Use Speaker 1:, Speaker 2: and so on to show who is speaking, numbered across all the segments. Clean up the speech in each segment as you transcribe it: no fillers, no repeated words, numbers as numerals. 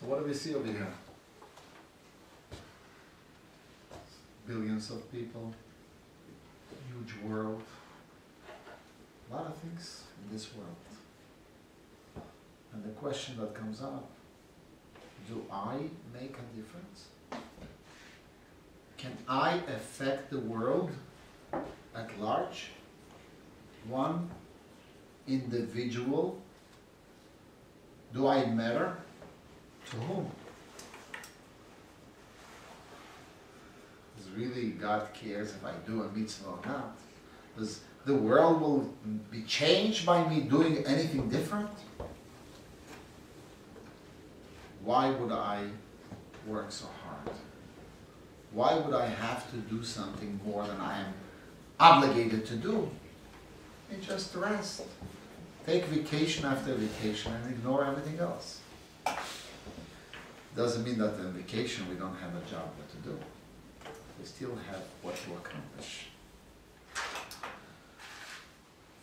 Speaker 1: what do we see over here? Billions of people, huge world, a lot of things in this world. And the question that comes up, do I make a difference? Can I affect the world at large? One individual? Do I matter? To whom? Does really God cares if I do a mitzvah or not? Does the world will be changed by me doing anything different? Why would I work so hard? Why would I have to do something more than I am obligated to do? And just rest. Take vacation after vacation and ignore everything else. Doesn't mean that on vacation we don't have a job what to do. We still have what to accomplish.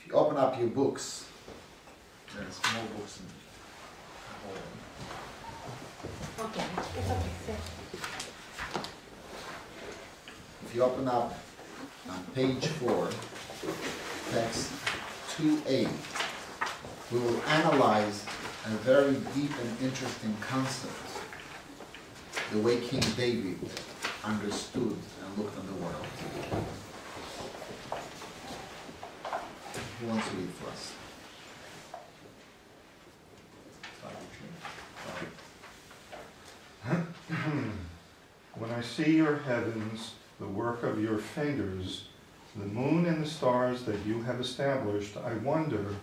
Speaker 1: If you open up your books, there's more books in
Speaker 2: Okay, it's okay.
Speaker 1: If you open up on page 4, text 2a, we will analyze a very deep and interesting concept, the way King David understood and looked on the world. Who wants to read for us?
Speaker 3: When I see your heavens, the work of your fingers, the moon and the stars that you have established, I wonder,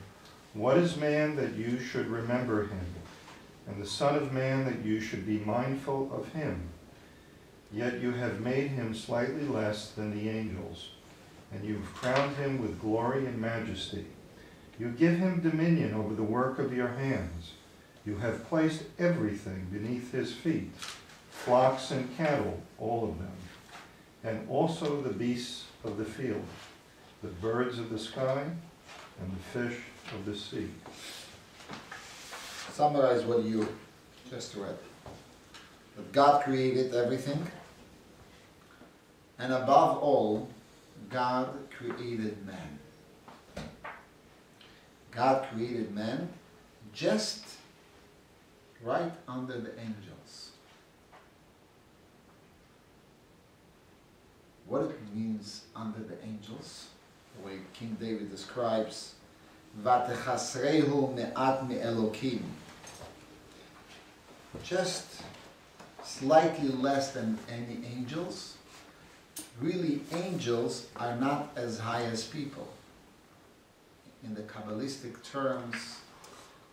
Speaker 3: what is man that you should remember him, and the Son of Man that you should be mindful of him? Yet you have made him slightly less than the angels, and you have crowned him with glory and majesty. You give him dominion over the work of your hands. You have placed everything beneath his feet, flocks and cattle, all of them, and also the beasts of the field, the birds of the sky, and the fish of the sea.
Speaker 1: Summarize what you just read. That God created everything, and above all, God created man. God created man just right under the angels. What it means under the angels, the way King David describes, "Vatechasrehu me'at me'elokim," just slightly less than any angels. Really, angels are not as high as people. In the Kabbalistic terms,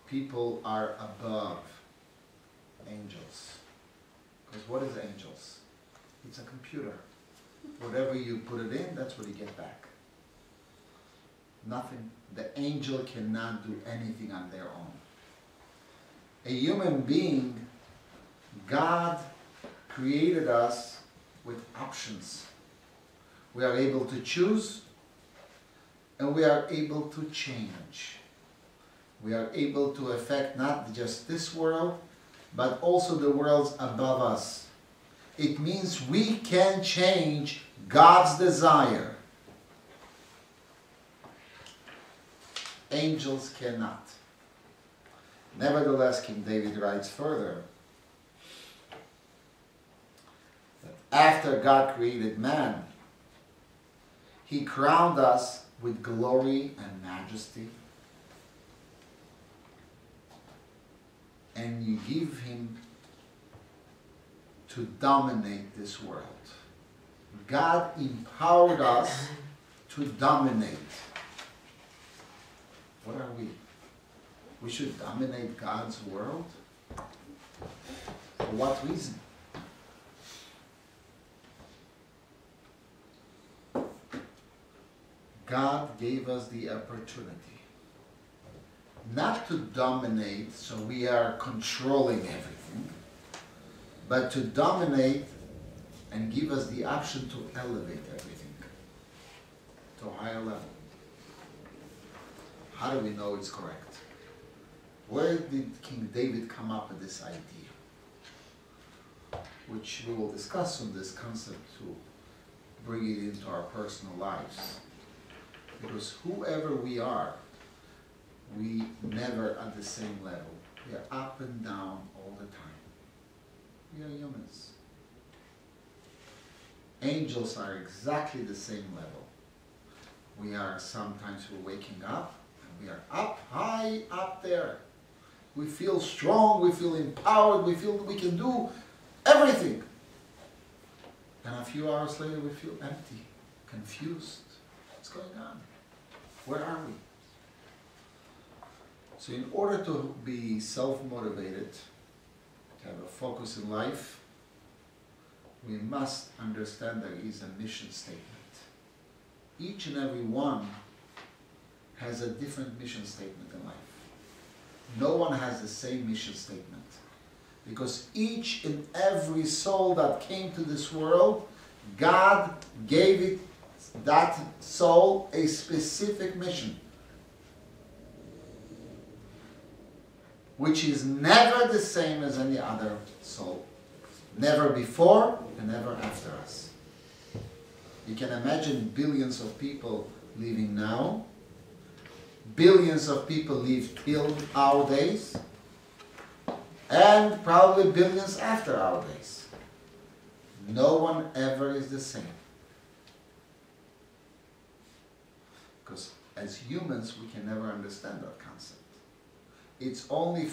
Speaker 1: people are above angels. Because what is angels? It's a computer. Whatever you put it in, that's what you get back. Nothing. The angel cannot do anything on their own. A human being, God created us with options. We are able to choose, and we are able to change. We are able to affect not just this world, but also the worlds above us. It means we can change God's desire. Angels cannot. Nevertheless, King David writes further that after God created man, he crowned us with glory and majesty, and you give him to dominate this world. God empowered us to dominate. What are we? We should dominate God's world? For what reason? God gave us the opportunity not to dominate so we are controlling everything, but to dominate and give us the option to elevate everything to a higher level. How do we know it's correct? Where did King David come up with this idea? which we will discuss on this concept to bring it into our personal lives. Because whoever we are, we never at the same level. We are up and down all the time. We are humans. Angels are exactly the same level. We are sometimes we're waking up and we are up high up there. We feel strong, we feel empowered, we feel that we can do everything. And a few hours later we feel empty, confused. What's going on? Where are we? So in order to be self-motivated, to have a focus in life, we must understand there is a mission statement. Each and every one has a different mission statement in life. No one has the same mission statement. Because each and every soul that came to this world, God gave it, that soul, a specific mission. Which is never the same as any other soul. Never before and never after us. You can imagine billions of people living now. Billions of people live till our days. And probably billions after our days. No one ever is the same. Because as humans, we can never understand that concept. It's only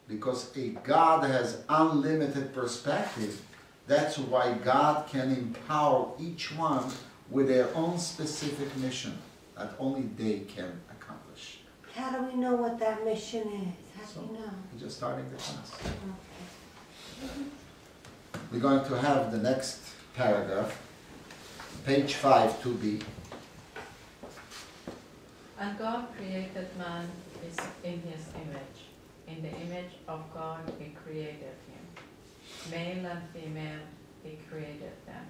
Speaker 1: because a God has unlimited perspective. That's why God can empower each one with their own specific mission that only they can accomplish.
Speaker 2: How do we know what that mission is? How do we know?
Speaker 1: We're just starting the class.
Speaker 2: Okay.
Speaker 1: We're going to have the next paragraph, page 5, 2b.
Speaker 4: And God created man in his image. In the image of God he created him. Male and female he created them.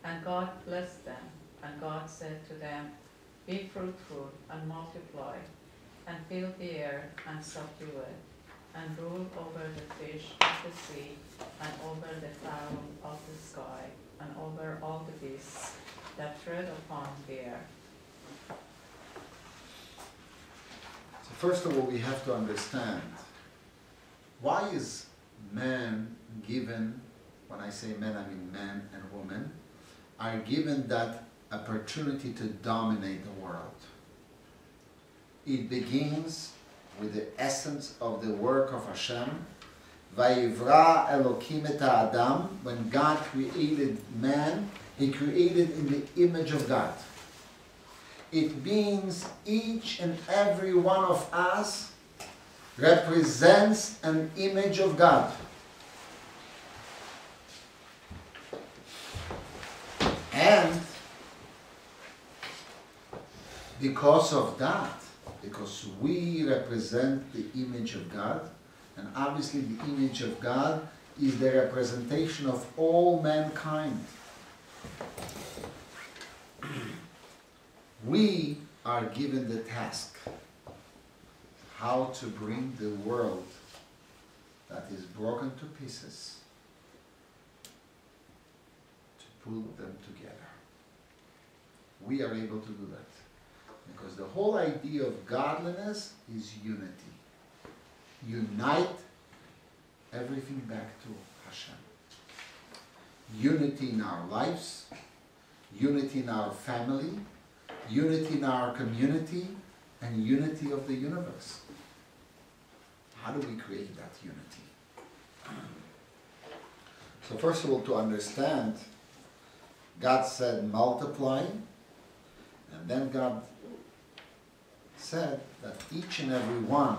Speaker 4: And God blessed them. And God said to them, be fruitful and multiply, and fill the earth and subdue it, and rule over the fish of the sea, and over the fowl of the sky, and over all the beasts that tread upon the earth.
Speaker 1: So first of all, we have to understand, why is man given, when I say man, I mean man and woman, are given that opportunity to dominate the world. It begins with the essence of the work of Hashem. Vayivra Elokim et Adam. When God created man, He created in the image of God. It means each and every one of us represents an image of God. And because of that, because we represent the image of God, and obviously the image of God is the representation of all mankind. We are given the task how to bring the world that is broken to pieces to put them together. We are able to do that. Because the whole idea of godliness is unity. Unite everything back to Hashem. Unity in our lives, unity in our family, unity in our community, and unity of the universe. How do we create that unity? So first of all, to understand, God said multiply, and then God said that each and every one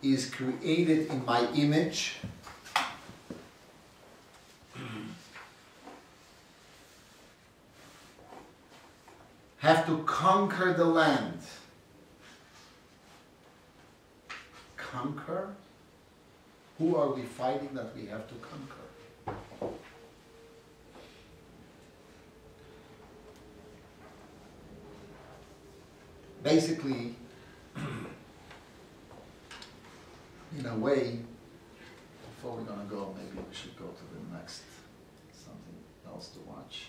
Speaker 1: is created in my image. Have to conquer the land. Conquer? Who are we fighting that we have to conquer? Basically, in a way, Before we're gonna go, maybe we should go to the next, something else to watch.